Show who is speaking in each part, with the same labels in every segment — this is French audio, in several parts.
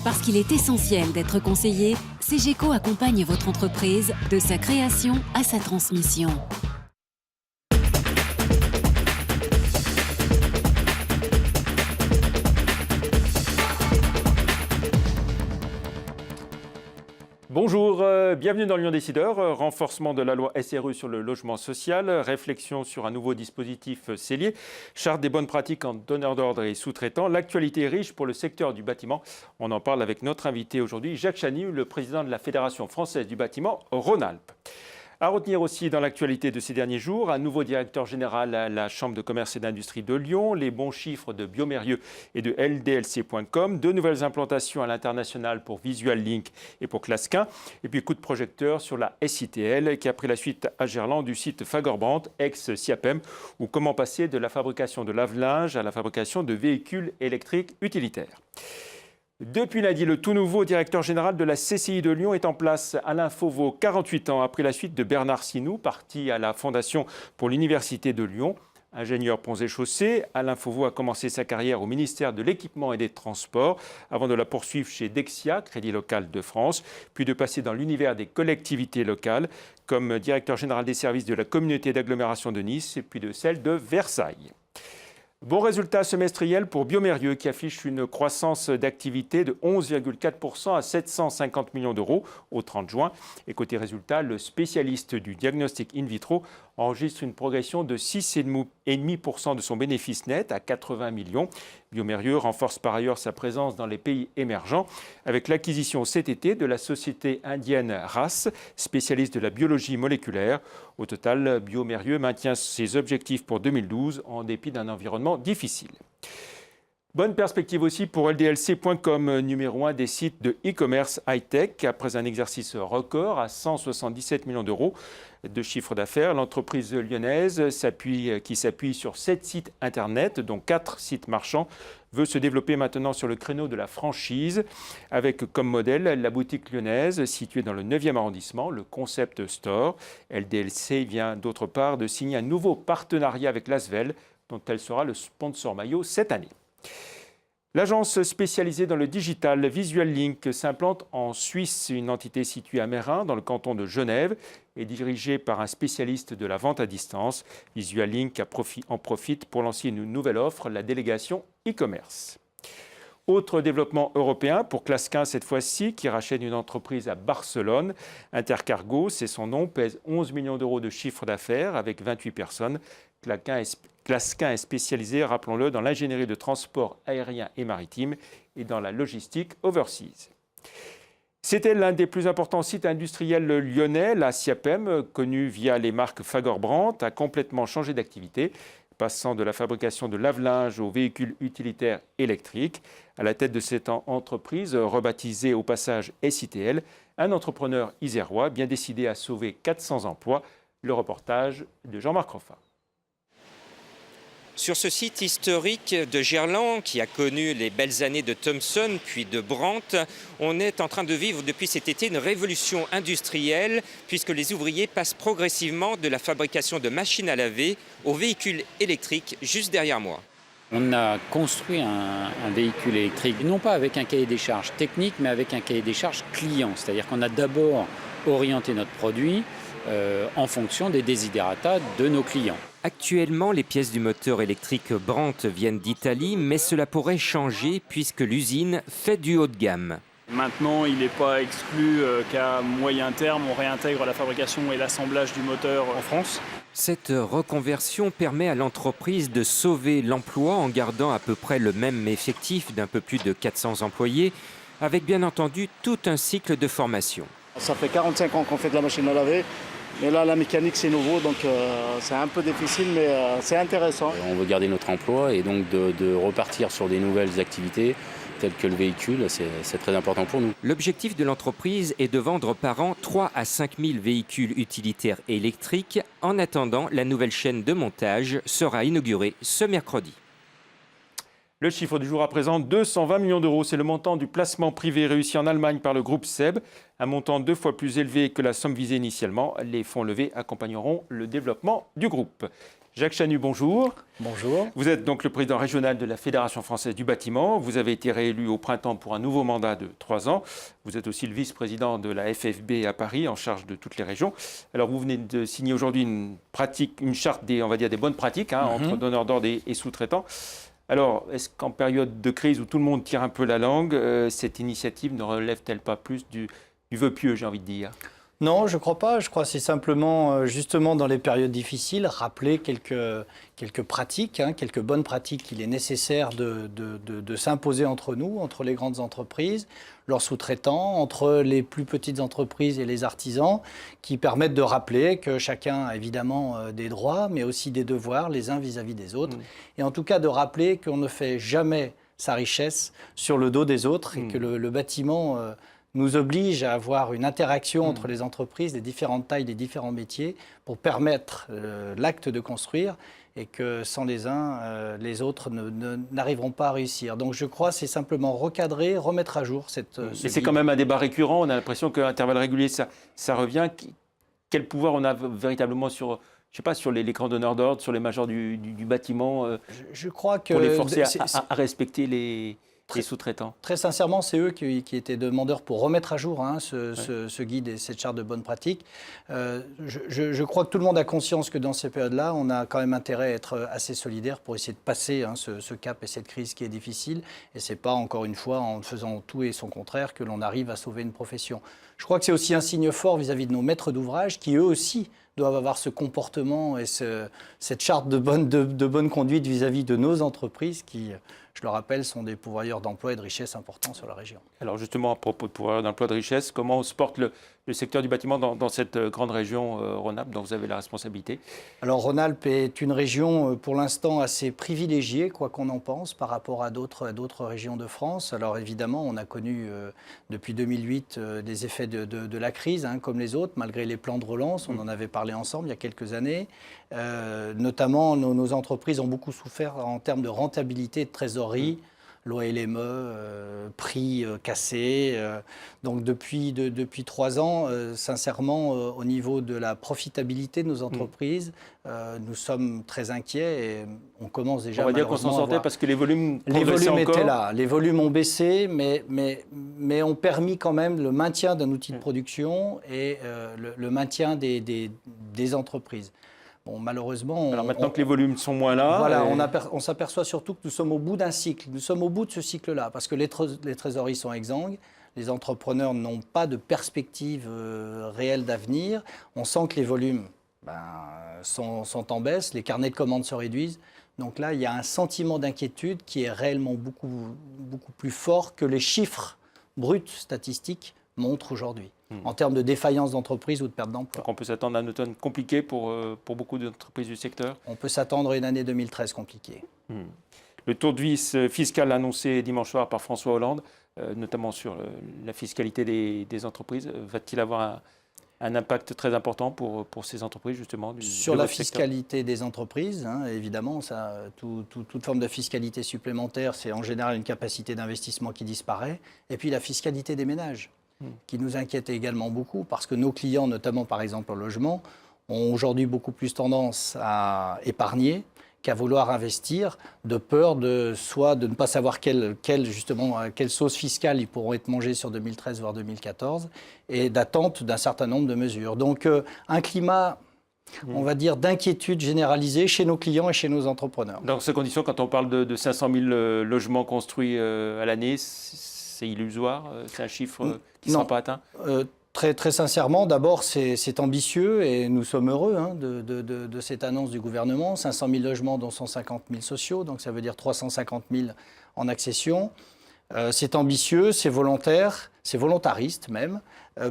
Speaker 1: Parce qu'il est essentiel d'être conseillé, CGECO accompagne votre entreprise de sa création à sa transmission.
Speaker 2: Bonjour, bienvenue dans Lyon Décideur. Renforcement de la loi SRU sur le logement social, réflexion sur un nouveau dispositif scellé, charte des bonnes pratiques en donneur d'ordre et sous-traitant. L'actualité est riche pour le secteur du bâtiment. On en parle avec notre invité aujourd'hui, Jacques Chany, le président de la Fédération française du bâtiment Rhône-Alpes. À retenir aussi dans l'actualité de ces derniers jours, un nouveau directeur général à la Chambre de commerce et d'industrie de Lyon, les bons chiffres de Biomérieux et de LDLC.com, deux nouvelles implantations à l'international pour Visual Link et pour Clasquin, et puis coup de projecteur sur la SITL qui a pris la suite à Gerland du site Fagorbrandt, ex-Siapem, ou comment passer de la fabrication de lave-linge à la fabrication de véhicules électriques utilitaires. Depuis lundi, le tout nouveau directeur général de la CCI de Lyon est en place. Alain Fauveau, 48 ans, a pris la suite de Bernard Sinou, parti à la Fondation pour l'Université de Lyon. Ingénieur ponts et chaussées, Alain Fauveau a commencé sa carrière au ministère de l'Équipement et des Transports avant de la poursuivre chez Dexia, Crédit Local de France, puis de passer dans l'univers des collectivités locales comme directeur général des services de la communauté d'agglomération de Nice et puis de celle de Versailles. Bon résultat semestriel pour Biomérieux qui affiche une croissance d'activité de 11,4% à 750 millions d'euros au 30 juin. Et côté résultat, le spécialiste du diagnostic in vitro enregistre une progression de 6,5% de son bénéfice net à 80 millions. Biomérieux renforce par ailleurs sa présence dans les pays émergents avec l'acquisition cet été de la société indienne RAS, spécialiste de la biologie moléculaire. Au total, Biomérieux maintient ses objectifs pour 2012 en dépit d'un environnement difficile. Bonne perspective aussi pour LDLC.com, numéro 1 des sites de e-commerce high-tech. Après un exercice record à 177 millions d'euros de chiffre d'affaires, l'entreprise lyonnaise qui s'appuie sur 7 sites internet, dont 4 sites marchands, veut se développer maintenant sur le créneau de la franchise, avec comme modèle la boutique lyonnaise située dans le 9e arrondissement, le Concept Store. LDLC vient d'autre part de signer un nouveau partenariat avec l'Asvel, dont elle sera le sponsor maillot cette année. L'agence spécialisée dans le digital Visual Link s'implante en Suisse, une entité située à Meyrin, dans le canton de Genève, et dirigée par un spécialiste de la vente à distance. Visual Link en profite pour lancer une nouvelle offre, la délégation e-commerce. Autre développement européen pour Clasquin cette fois-ci, qui rachète une entreprise à Barcelone. Intercargo, c'est son nom, pèse 11 millions d'euros de chiffre d'affaires avec 28 personnes. Clasquin est spécialisé, rappelons-le, dans l'ingénierie de transport aérien et maritime et dans la logistique overseas. C'était l'un des plus importants sites industriels lyonnais. La Siapem, connue via les marques Fagorbrandt, a complètement changé d'activité, passant de la fabrication de lave-linge aux véhicules utilitaires électriques. À la tête de cette entreprise, rebaptisée au passage SITL, un entrepreneur isérois bien décidé à sauver 400 emplois. Le reportage de Jean-Marc Roffa.
Speaker 3: Sur ce site historique de Gerland, qui a connu les belles années de Thomson puis de Brandt, on est en train de vivre depuis cet été une révolution industrielle puisque les ouvriers passent progressivement de la fabrication de machines à laver aux véhicules électriques juste derrière moi.
Speaker 4: On a construit un véhicule électrique, non pas avec un cahier des charges technique, mais avec un cahier des charges client. C'est-à-dire qu'on a d'abord orienté notre produit en fonction des desiderata de nos clients.
Speaker 3: Actuellement, les pièces du moteur électrique Brandt viennent d'Italie, mais cela pourrait changer puisque l'usine fait du haut de gamme.
Speaker 5: Maintenant, il n'est pas exclu qu'à moyen terme, on réintègre la fabrication et l'assemblage du moteur en France.
Speaker 3: Cette reconversion permet à l'entreprise de sauver l'emploi en gardant à peu près le même effectif d'un peu plus de 400 employés, avec bien entendu tout un cycle de formation.
Speaker 6: Ça fait 45 ans qu'on fait de la machine à laver. Mais là, la mécanique, c'est nouveau, donc c'est un peu difficile, mais c'est intéressant.
Speaker 4: On veut garder notre emploi et donc de repartir sur des nouvelles activités telles que le véhicule, c'est très important pour nous.
Speaker 3: L'objectif de l'entreprise est de vendre par an 3 à 5 000 véhicules utilitaires électriques. En attendant, la nouvelle chaîne de montage sera inaugurée ce mercredi.
Speaker 2: Le chiffre du jour à présent, 220 millions d'euros. C'est le montant du placement privé réussi en Allemagne par le groupe SEB. Un montant 2 fois plus élevé que la somme visée initialement. Les fonds levés accompagneront le développement du groupe. Jacques Chanu, bonjour.
Speaker 7: Bonjour.
Speaker 2: Vous êtes donc le président régional de la Fédération française du bâtiment. Vous avez été réélu au printemps pour un nouveau mandat de 3 ans. Vous êtes aussi le vice-président de la FFB à Paris, en charge de toutes les régions. Alors, vous venez de signer aujourd'hui une charte des, on va dire, des bonnes pratiques entre donneurs d'ordre et sous-traitants. Alors, est-ce qu'en période de crise où tout le monde tire un peu la langue, cette initiative ne relève-t-elle pas plus du vœu pieux, j'ai envie de dire ?
Speaker 7: Non, je ne crois pas. Je crois que c'est simplement, justement, dans les périodes difficiles, rappeler quelques pratiques, quelques bonnes pratiques qu'il est nécessaire de s'imposer entre nous, entre les grandes entreprises, leurs sous-traitants, entre les plus petites entreprises et les artisans, qui permettent de rappeler que chacun a évidemment des droits, mais aussi des devoirs, les uns vis-à-vis des autres. Et en tout cas, de rappeler qu'on ne fait jamais sa richesse sur le dos des autres et que le bâtiment nous oblige à avoir une interaction entre les entreprises, les différentes tailles, les différents métiers, pour permettre l'acte de construire et que sans les uns, les autres n'arriveront pas à réussir. Donc je crois que c'est simplement recadrer, remettre à jour ce
Speaker 2: c'est quand même un débat récurrent. On a l'impression qu'à intervalles réguliers, ça revient. Quel pouvoir on a véritablement sur... Je ne sais pas, sur les grands donneurs d'ordre, sur les majors du bâtiment,
Speaker 7: je crois que
Speaker 2: pour les forcer à respecter les sous-traitants.
Speaker 7: Très sincèrement, c'est eux qui étaient demandeurs pour remettre à jour ce guide et cette charte de bonnes pratiques. Je crois que tout le monde a conscience que dans ces périodes-là, on a quand même intérêt à être assez solidaire pour essayer de passer ce cap et cette crise qui est difficile. Et ce n'est pas, encore une fois, en faisant tout et son contraire que l'on arrive à sauver une profession. Je crois que c'est aussi un signe fort vis-à-vis de nos maîtres d'ouvrage qui, eux aussi, doivent avoir ce comportement et cette charte de bonne conduite vis-à-vis de nos entreprises qui, je le rappelle, sont des pourvoyeurs d'emplois et de richesses importants sur la région. Alors
Speaker 2: justement, à propos de pourvoyeurs d'emplois et de richesses, comment se porte le secteur du bâtiment dans cette grande région Rhône-Alpes dont vous avez la responsabilité?
Speaker 7: Alors Rhône-Alpes est une région pour l'instant assez privilégiée, quoi qu'on en pense, par rapport à d'autres régions de France. Alors évidemment, on a connu depuis 2008 des effets de la crise, comme les autres, malgré les plans de relance. On en avait parlé ensemble il y a quelques années. Notamment, nos entreprises ont beaucoup souffert en termes de rentabilité et de trésorerie. L'OLME, prix cassés. Donc depuis 3 ans, sincèrement, au niveau de la profitabilité de nos entreprises, nous sommes très inquiets et on commence déjà.
Speaker 2: On va dire qu'on s'en sortait parce que les volumes
Speaker 7: étaient là. Les volumes ont baissé, mais ont permis quand même le maintien d'un outil de production et le maintien des entreprises. Bon, malheureusement...
Speaker 2: Alors maintenant que les volumes sont moins là...
Speaker 7: Voilà, on s'aperçoit surtout que nous sommes au bout d'un cycle. Nous sommes au bout de ce cycle-là, parce que les trésoreries sont exsangues, les entrepreneurs n'ont pas de perspective réelle d'avenir. On sent que les volumes sont en baisse, les carnets de commandes se réduisent. Donc là, il y a un sentiment d'inquiétude qui est réellement beaucoup plus fort que les chiffres bruts statistiques montrent aujourd'hui, en termes de défaillance d'entreprise ou de perte d'emploi.
Speaker 2: Donc on peut s'attendre à un automne compliqué pour beaucoup d'entreprises du secteur?
Speaker 7: On peut s'attendre à une année 2013 compliquée.
Speaker 2: Le tour de vis fiscal annoncé dimanche soir par François Hollande, notamment sur la fiscalité des entreprises, va-t-il avoir un impact très important pour ces entreprises, justement
Speaker 7: sur la fiscalité des entreprises, évidemment, toute forme de fiscalité supplémentaire, c'est en général une capacité d'investissement qui disparaît. Et puis la fiscalité des ménages, qui nous inquiète également beaucoup, parce que nos clients, notamment par exemple au logement, ont aujourd'hui beaucoup plus tendance à épargner qu'à vouloir investir, de peur soit de ne pas savoir quelle sauce fiscale ils pourront être mangés sur 2013 voire 2014, et d'attente d'un certain nombre de mesures. Donc un climat, on va dire, d'inquiétude généralisée chez nos clients et chez nos entrepreneurs.
Speaker 2: Dans ces conditions, quand on parle de 500 000 logements construits à l'année, c'est illusoire? C'est un chiffre qui ne sera pas atteint?
Speaker 7: Très, très sincèrement, d'abord, c'est ambitieux et nous sommes heureux de cette annonce du gouvernement. 500 000 logements, dont 150 000 sociaux, donc ça veut dire 350 000 en accession. C'est ambitieux, c'est volontaire, c'est volontariste même.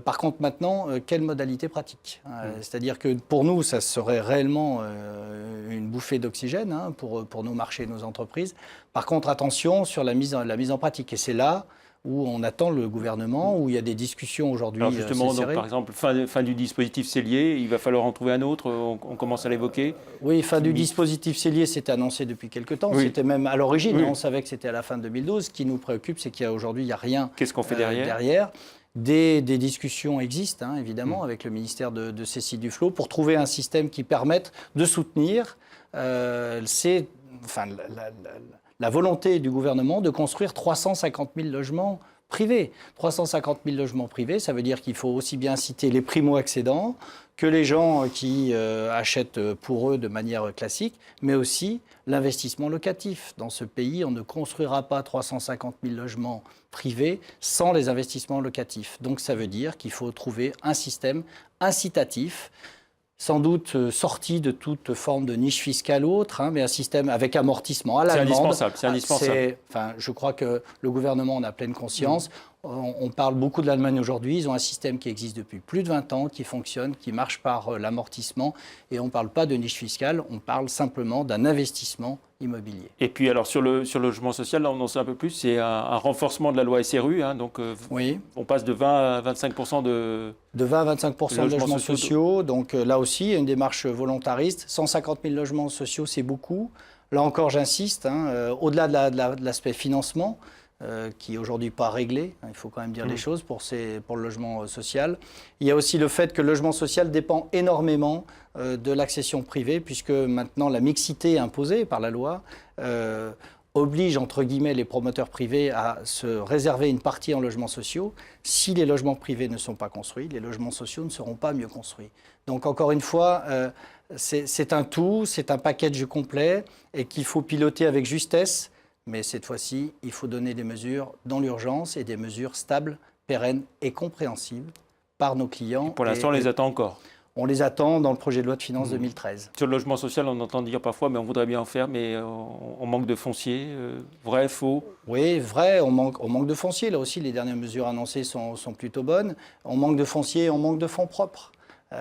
Speaker 7: Par contre, maintenant, quelle modalité pratique? C'est-à-dire que pour nous, ça serait réellement une bouffée d'oxygène pour nos marchés et nos entreprises. Par contre, attention sur la mise en pratique. Et c'est là où on attend le gouvernement, où il y a des discussions aujourd'hui.
Speaker 2: Alors justement, donc, par exemple, fin du dispositif Cellier, il va falloir en trouver un autre, on commence à l'évoquer.
Speaker 7: Oui, fin du dispositif Cellier, c'était annoncé depuis quelque temps, c'était même à l'origine, on savait que c'était à la fin de 2012. Ce qui nous préoccupe, c'est qu'aujourd'hui, il n'y a rien.
Speaker 2: Qu'est-ce qu'on fait derrière?
Speaker 7: Des discussions existent, évidemment, avec le ministère de Cécile Duflot pour trouver un système qui permette de soutenir la volonté du gouvernement de construire 350 000 logements privés. 350 000 logements privés, ça veut dire qu'il faut aussi bien citer les primo-accédants que les gens qui achètent pour eux de manière classique, mais aussi l'investissement locatif. Dans ce pays, on ne construira pas 350 000 logements privés sans les investissements locatifs. Donc ça veut dire qu'il faut trouver un système incitatif, sans doute sorti de toute forme de niche fiscale ou autre, mais un système avec amortissement à l'allemande.
Speaker 2: C'est indispensable.
Speaker 7: Je crois que le gouvernement en a pleine conscience. On parle beaucoup de l'Allemagne aujourd'hui. Ils ont un système qui existe depuis plus de 20 ans, qui fonctionne, qui marche par l'amortissement. Et on ne parle pas de niche fiscale, on parle simplement d'un investissement immobilier.
Speaker 2: Et puis alors sur le logement social, là on en sait un peu plus, c'est un renforcement de la loi SRU.
Speaker 7: Oui.
Speaker 2: On passe de 20 à 25% de
Speaker 7: 20 à 25% de logements sociaux. Donc là aussi, une démarche volontariste. 150 000 logements sociaux, c'est beaucoup. Là encore, j'insiste, au-delà de l'aspect financement, qui est aujourd'hui pas réglé, il faut quand même dire les choses pour le logement social. Il y a aussi le fait que le logement social dépend énormément de l'accession privée, puisque maintenant la mixité imposée par la loi oblige entre guillemets les promoteurs privés à se réserver une partie en logements sociaux. Si les logements privés ne sont pas construits, les logements sociaux ne seront pas mieux construits. Donc encore une fois, c'est un tout, c'est un package complet et qu'il faut piloter avec justesse. Mais cette fois-ci, il faut donner des mesures dans l'urgence et des mesures stables, pérennes et compréhensibles par nos clients.
Speaker 2: Et pour l'instant, on les attend encore.
Speaker 7: On les attend dans le projet de loi de finances 2013.
Speaker 2: Sur le logement social, on entend dire parfois, mais on voudrait bien en faire, mais on manque de foncier. Vrai, faux?
Speaker 7: Oui, vrai, on manque de foncier. Là aussi, les dernières mesures annoncées sont plutôt bonnes. On manque de foncier, on manque de fonds propres.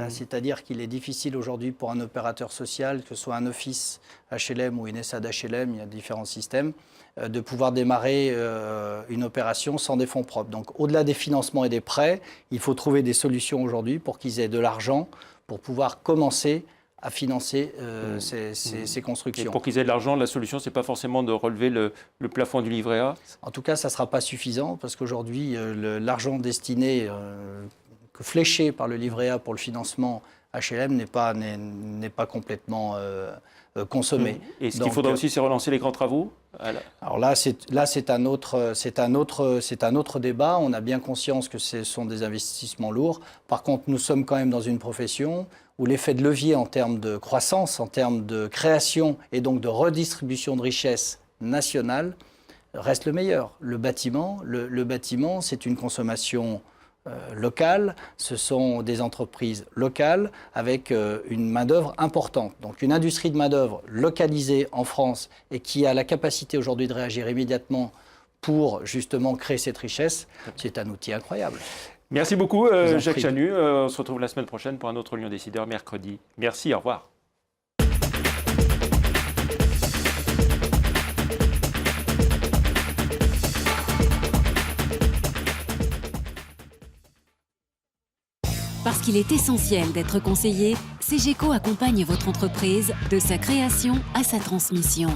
Speaker 7: C'est-à-dire qu'il est difficile aujourd'hui pour un opérateur social, que ce soit un office HLM ou une SAD HLM, il y a différents systèmes, de pouvoir démarrer une opération sans des fonds propres. Donc au-delà des financements et des prêts, il faut trouver des solutions aujourd'hui pour qu'ils aient de l'argent pour pouvoir commencer à financer ces constructions.
Speaker 2: Et pour qu'ils aient de l'argent, la solution, ce n'est pas forcément de relever le plafond du livret A?
Speaker 7: En tout cas, ça ne sera pas suffisant parce qu'aujourd'hui, l'argent destiné fléché par le livret A pour le financement HLM n'est pas complètement consommé.
Speaker 2: Et ce qu'il faudra aussi, c'est relancer les grands travaux?
Speaker 7: Alors là, c'est un autre débat. On a bien conscience que ce sont des investissements lourds. Par contre, nous sommes quand même dans une profession où l'effet de levier en termes de croissance, en termes de création et donc de redistribution de richesses nationales reste le meilleur. Le bâtiment, c'est une consommation locales, ce sont des entreprises locales avec une main-d'œuvre importante. Donc une industrie de main-d'œuvre localisée en France et qui a la capacité aujourd'hui de réagir immédiatement pour justement créer cette richesse, c'est un outil incroyable.
Speaker 2: Merci beaucoup Jacques Chanu. On se retrouve la semaine prochaine pour un autre Lyon Décideur mercredi. Merci, au revoir.
Speaker 1: Parce qu'il est essentiel d'être conseillé, CGECO accompagne votre entreprise de sa création à sa transmission.